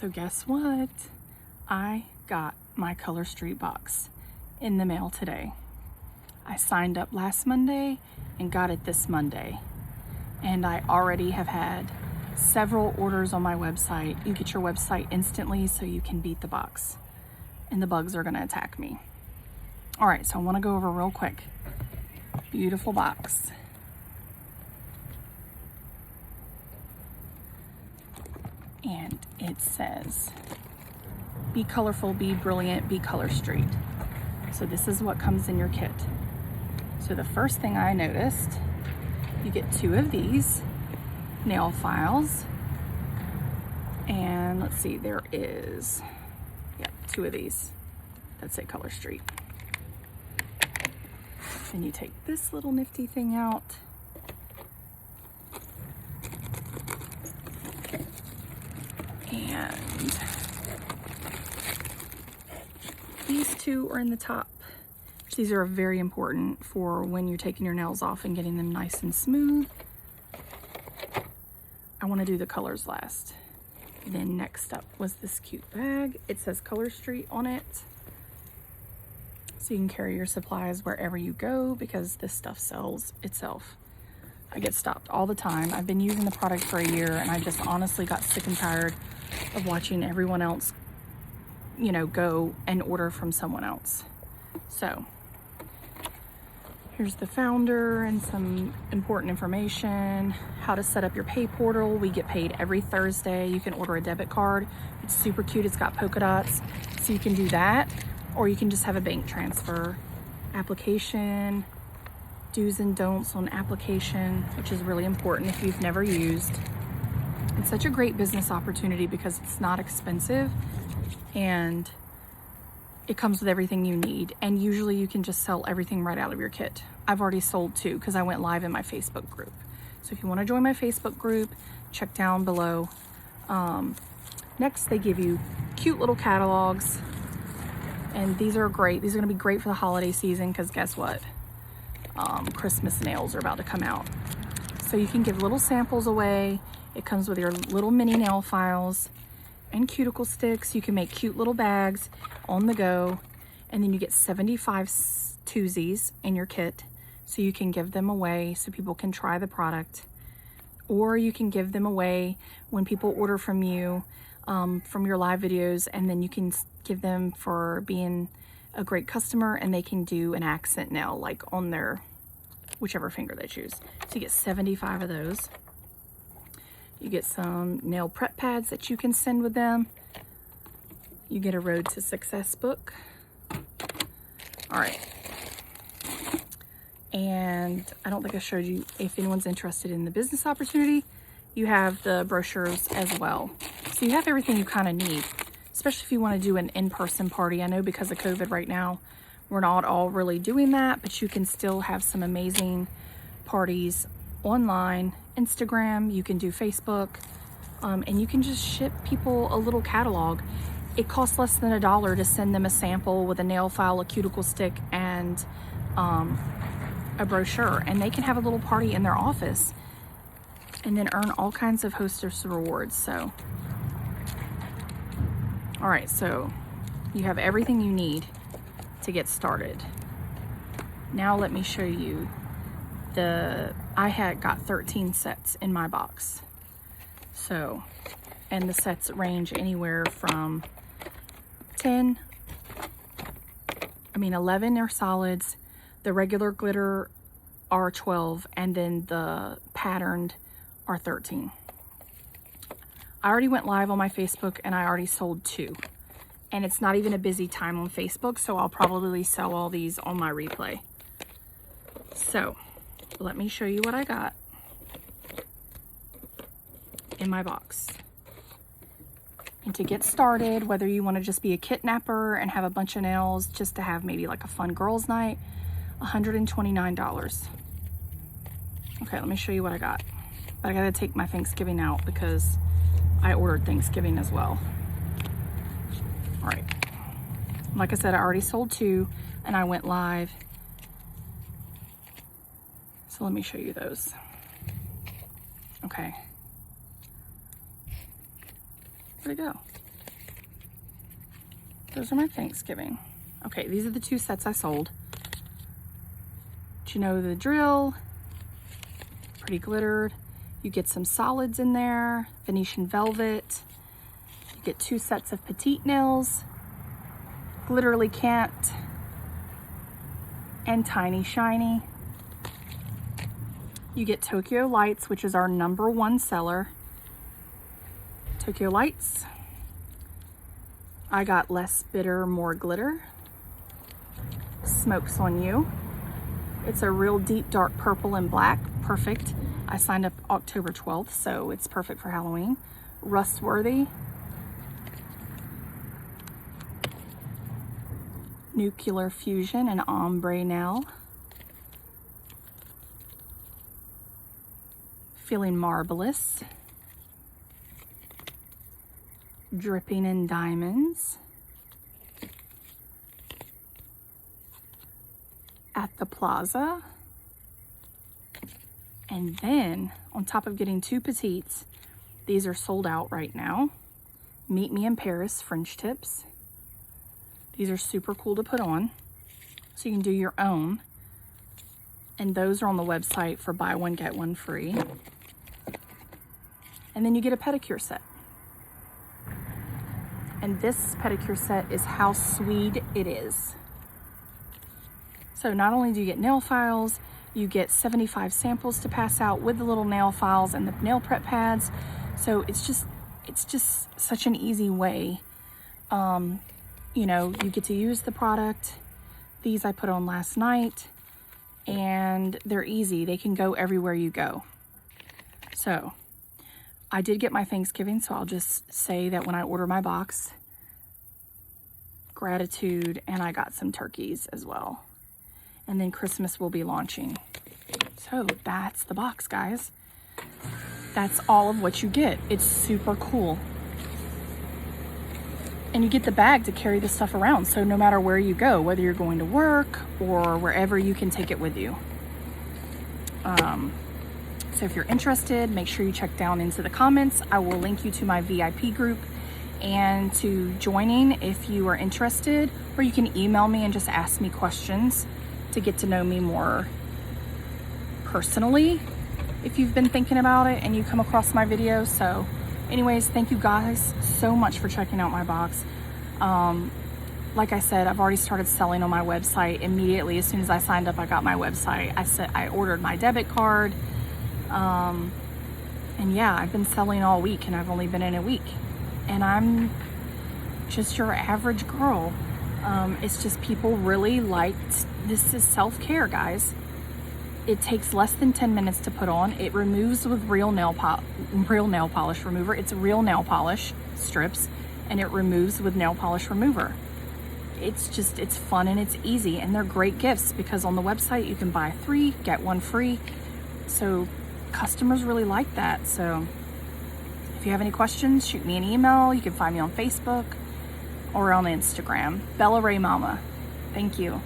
So guess what? I got my Color Street box in the mail today. I signed up last Monday and got it this Monday. And I already have had several orders on my website. You get your website instantly so you can beat the box. And the bugs are gonna attack me. All right, so I wanna go over real quick. Beautiful box. And it says, be colorful, be brilliant, be Color Street. So this is what comes in your kit. So the first thing I noticed, you get 2 of these nail files. And let's see, there is, 2 of these that say Color Street. Then you take this little nifty thing out. And these 2 are in the top. These are very important for when you're taking your nails off and getting them nice and smooth. I want to do the colors last. Then next up was this cute bag. It says Color Street on it. So you can carry your supplies wherever you go because this stuff sells itself. I get stopped all the time. I've been using the product for a year and I just honestly got sick and tired of watching everyone else, you know, go and order from someone else. So here's the founder and some important information, how to set up your pay portal. We get paid every Thursday. You can order a debit card. It's super cute. It's got polka dots. So you can do that, or you can just have a bank transfer. Application, do's and don'ts on application, which is really important if you've never used. It's such a great business opportunity because it's not expensive and it comes with everything you need. And usually you can just sell everything right out of your kit. I've already sold 2 because I went live in my Facebook group. So if you want to join my Facebook group, check down below. Next, they give you cute little catalogs. And these are great. These are going to be great for the holiday season because guess what? Christmas nails are about to come out. So you can give little samples away. It comes with your little mini nail files and cuticle sticks. You can make cute little bags on the go. And then you get 75 twosies in your kit. So you can give them away so people can try the product. Or you can give them away when people order from you, from your live videos, and then you can give them for being a great customer and they can do an accent nail like on their whichever finger they choose. So you get 75 of those. You get some nail prep pads that you can send with them. You get a Road to Success book. All right. And I don't think I showed you, if anyone's interested in the business opportunity, you have the brochures as well. So you have everything you kind of need, especially if you want to do an in-person party. I know because of COVID right now, we're not all really doing that, but you can still have some amazing parties online, Instagram, you can do Facebook, and you can just ship people a little catalog. It costs less than $1 to send them a sample with a nail file, a cuticle stick, and a brochure, and they can have a little party in their office and then earn all kinds of hostess rewards. So, all right, so you have everything you need to get started. Now let me show you I had got 13 sets in my box. So, and the sets range anywhere from 11 are solids, the regular glitter are 12, and then the patterned are 13. I already went live on my Facebook and I already sold 2. And it's not even a busy time on Facebook, so I'll probably sell all these on my replay. So, let me show you what I got in my box. And to get started, whether you want to just be a kidnapper and have a bunch of nails just to have maybe like a fun girls' night, $129. Okay, let me show you what I got. But I gotta take my Thanksgiving out because I ordered Thanksgiving as well. All right. Like I said, I already sold 2 and I went live. So let me show you those. Okay. Where'd it go? those are my Thanksgiving. Okay, these are the 2 sets I sold. Do you know the drill? Pretty glittered. You get some solids in there, Venetian velvet. You get 2 sets of petite nails, glitterly can't, and tiny shiny. You get Tokyo Lights, which is our #1 seller. Tokyo Lights. I got Less Bitter, More Glitter. Smokes on You. It's a real deep dark purple and black. Perfect. I signed up October 12th, so it's perfect for Halloween. Rustworthy. Nuclear Fusion and Ombre Nail. Feeling Marvelous. Dripping in Diamonds. At the Plaza. And then, on top of getting 2 petites, these are sold out right now. Meet Me in Paris Fringe Tips. These are super cool to put on, so you can do your own. And those are on the website for buy one, get one free. And then you get a pedicure set. And this pedicure set is how sweet it is. So not only do you get nail files, you get 75 samples to pass out with the little nail files and the nail prep pads. So it's just such an easy way. You know, you get to use the product. These I put on last night, and they're easy. They can go everywhere you go. So I did get my Thanksgiving, so I'll just say that when I order my box, gratitude, and I got some turkeys as well. And then Christmas will be launching. So that's the box, guys. That's all of what you get. It's super cool. And you get the bag to carry the stuff around. So no matter where you go, whether you're going to work or wherever, you can take it with you. So if you're interested, make sure you check down into the comments. I will link you to my VIP group and to joining if you are interested, or you can email me and just ask me questions to get to know me more personally if you've been thinking about it and you come across my videos. So anyways, thank you guys so much for checking out my box. Like I said, I've already started selling on my website immediately. As soon as I signed up, I got my website. I ordered my debit card. And yeah, I've been selling all week, and I've only been in a week. And I'm just your average girl. It's just people really liked, this is self-care, guys. It takes less than 10 minutes to put on. It removes with real nail polish remover. It's real nail polish strips, and it removes with nail polish remover. It's fun and it's easy, and they're great gifts because on the website you can buy 3, get 1 free. So customers really like that. So if you have any questions, shoot me an email. You can find me on Facebook or on Instagram. bellaraymama. Thank you.